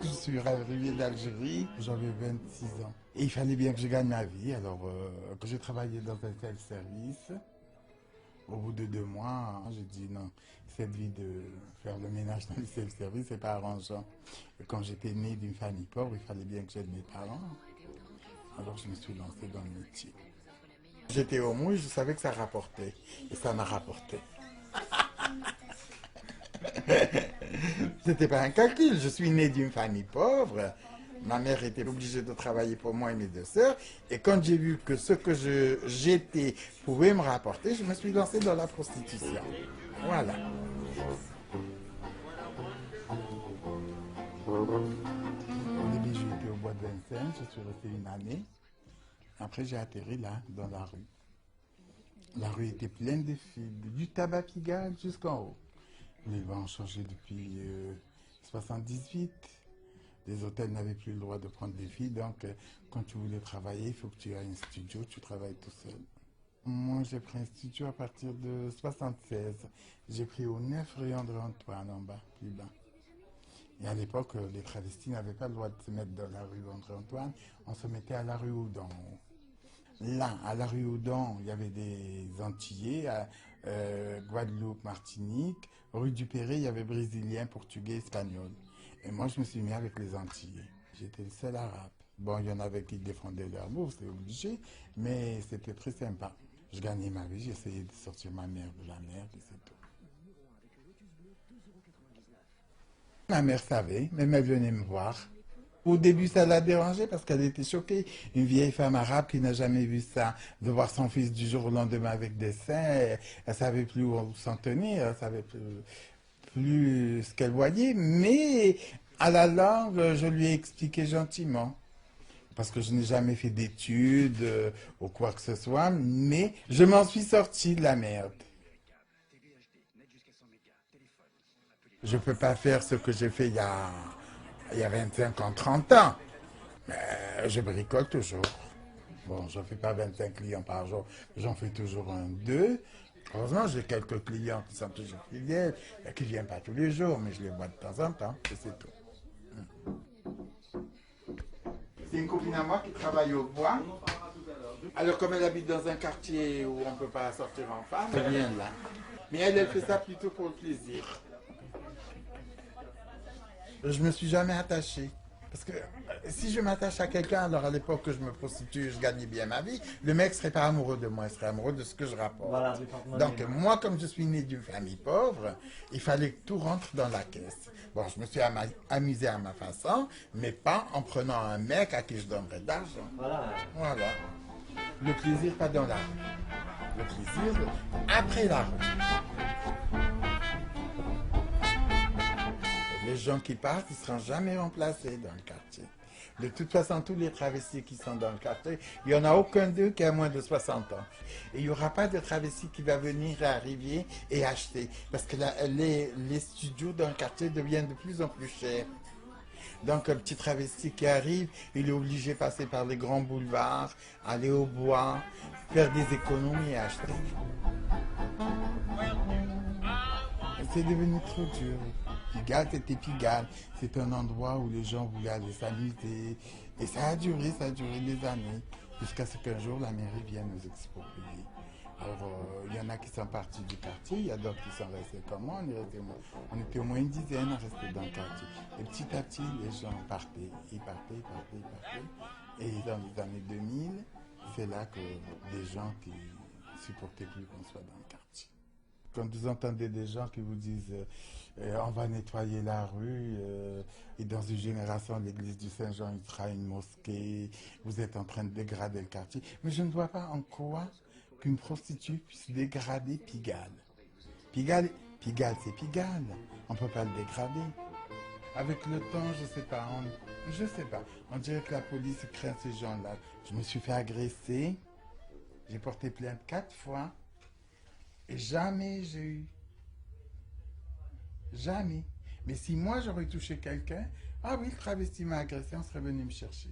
Je suis arrivé d'Algérie, j'avais 26 ans. Et il fallait bien que je gagne ma vie, alors que j'ai travaillé dans un tel service. Au bout de 2 mois, j'ai dit non, cette vie de faire le ménage dans le self-service, c'est pas arrangeant. Et quand j'étais né d'une famille pauvre, il fallait bien que j'aide mes parents. Alors je me suis lancé dans le métier. J'étais au mouille, je savais que ça rapportait. Et ça m'a rapporté. C'était pas un calcul, je suis né d'une famille pauvre. Ma mère était obligée de travailler pour moi et mes 2 sœurs. Et quand j'ai vu que ce que j'étais pouvait me rapporter, je me suis lancé dans la prostitution. Voilà. Au début, j'étais au bois de Vincennes, je suis resté une année. Après, j'ai atterri là, dans la rue. La rue était pleine de filles, du tabac Pigalle jusqu'en haut. Les lois ont changé depuis 78. Les hôtels n'avaient plus le droit de prendre des filles, donc quand tu voulais travailler, il faut que tu aies un studio, tu travailles tout seul. Moi, j'ai pris un studio à partir de 76. J'ai pris au 9 rue André-Antoine, en bas, plus bas. Et à l'époque, les travestis n'avaient pas le droit de se mettre dans la rue André-Antoine, on se mettait à la rue Houdan. Là, à la rue Houdan, il y avait des Antillais, à Guadeloupe, Martinique. Rue du Perret, il y avait Brésiliens, Portugais, Espagnols. Et moi, je me suis mis avec les Antillais. J'étais le seul arabe. Bon, il y en avait qui défendaient leur bourse, c'est obligé, mais c'était très sympa. Je gagnais ma vie, j'essayais de sortir ma mère de la merde et c'est tout. Ma mère savait, même elle venait me voir. Au début, ça l'a dérangée parce qu'elle était choquée. Une vieille femme arabe qui n'a jamais vu ça, de voir son fils du jour au lendemain avec des seins, elle ne savait plus où s'en tenir, elle savait plus ce qu'elle voyait, mais à la langue, je lui ai expliqué gentiment. Parce que je n'ai jamais fait d'études ou quoi que ce soit, mais je m'en suis sorti de la merde. Je ne peux pas faire ce que j'ai fait il y a 25 ans, 30 ans. Mais je bricole toujours. Bon, je ne fais pas 25 clients par jour, j'en fais toujours un, deux. Heureusement, j'ai quelques clients qui sont toujours fidèles et qui ne viennent pas tous les jours, mais je les vois de temps en temps, et c'est tout. C'est une copine à moi qui travaille au bois. Alors, comme elle habite dans un quartier où on ne peut pas sortir en femme, elle vient là. Mais elle fait ça plutôt pour le plaisir. Je me suis jamais attaché. Parce que si je m'attache à quelqu'un, alors à l'époque que je me prostitue, je gagnais bien ma vie, le mec ne serait pas amoureux de moi, il serait amoureux de ce que je rapporte. Voilà, donc moi, comme je suis né d'une famille pauvre, il fallait que tout rentre dans la caisse. Bon, je me suis amusé à ma façon, mais pas en prenant un mec à qui je donnerais d'argent. Voilà. Le plaisir, pas dans la rue. Le plaisir, après la rue. Les gens qui partent, ils ne seront jamais remplacés dans le quartier. De toute façon, tous les travestis qui sont dans le quartier, il n'y en a aucun d'eux qui a moins de 60 ans. Et il n'y aura pas de travesti qui va venir arriver et acheter. Parce que les studios dans le quartier deviennent de plus en plus chers. Donc un petit travesti qui arrive, il est obligé de passer par les grands boulevards, aller au bois, faire des économies et acheter. C'est devenu trop dur. Pigalle, c'était Pigalle. C'est un endroit où les gens voulaient aller s'amuser. Et ça a duré des années. Jusqu'à ce qu'un jour, la mairie vienne nous exproprier. Alors, il y en a qui sont partis du quartier, il y a d'autres qui sont restés comme moi. On était au moins une dizaine à rester dans le quartier. Et petit à petit, les gens partaient. Ils partaient. Et dans les années 2000, c'est là que des gens qui supportaient plus qu'on soit dans le quartier. Quand vous entendez des gens qui vous disent on va nettoyer la rue et dans une génération l'église du Saint-Jean il sera une mosquée, vous êtes en train de dégrader le quartier. Mais je ne vois pas en quoi qu'une prostituée puisse dégrader Pigalle. Pigalle c'est Pigalle, on ne peut pas le dégrader. Avec le temps, je sais pas, on dirait que la police craint ces gens-là. Je me suis fait agresser, j'ai porté plainte 4 fois. Et jamais j'ai eu. Jamais. Mais si moi j'aurais touché quelqu'un, ah oui, le travesti m'a agressé, on serait venu me chercher.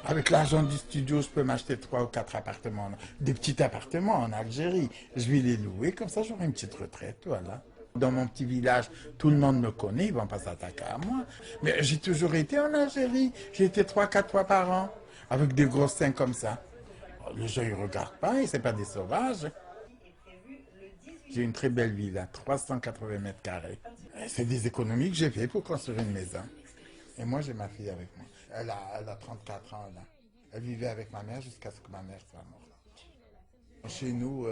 Avec l'argent du studio, je peux m'acheter 3 ou 4 appartements, des petits appartements en Algérie. Je vais les louer, comme ça j'aurai une petite retraite, voilà. Dans mon petit village, tout le monde me connaît, ils vont pas s'attaquer à moi. Mais j'ai toujours été en Algérie. J'ai été 3, 4 fois par an, avec des gros seins comme ça. Les gens, ils regardent pas, et c'est pas des sauvages. J'ai une très belle villa, 380 mètres carrés. C'est des économies que j'ai fait pour construire une maison. Et moi, j'ai ma fille avec moi. Elle a 34 ans, là. Elle vivait avec ma mère jusqu'à ce que ma mère soit morte. Chez nous,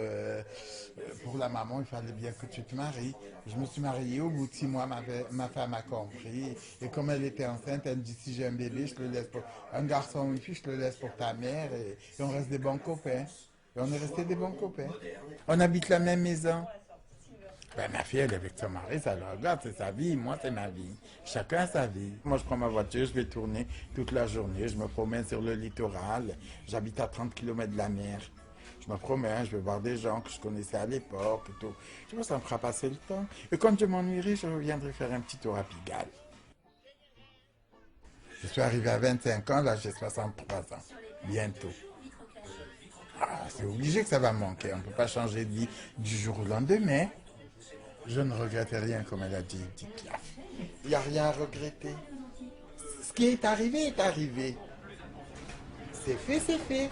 pour la maman, il fallait bien que tu te maries. Je me suis mariée, au bout de 6 mois, ma femme a compris. Et comme elle était enceinte, elle me dit, si j'ai un bébé, je te le laisse pour... Un garçon ou une fille, je te le laisse pour ta mère. Et on reste des bons copains. Et on est restés des bons copains. On habite la même maison. Ben, ma fille, elle est avec son mari, ça le regarde, c'est sa vie, moi c'est ma vie. Chacun a sa vie. Moi je prends ma voiture, je vais tourner toute la journée, je me promène sur le littoral, j'habite à 30 km de la mer. Je me promène, je vais voir des gens que je connaissais à l'époque et tout. Tu vois, ça me fera passer le temps. Et quand je m'ennuierai, je reviendrai faire un petit tour à Pigalle. Je suis arrivé à 25 ans, là j'ai 63 ans, bientôt. Ah, c'est obligé que ça va manquer, on ne peut pas changer de vie du jour au lendemain. Je ne regrette rien, comme elle a dit, Edith Piaf. Il n'y a rien à regretter. Ce qui est arrivé est arrivé. C'est fait, c'est fait.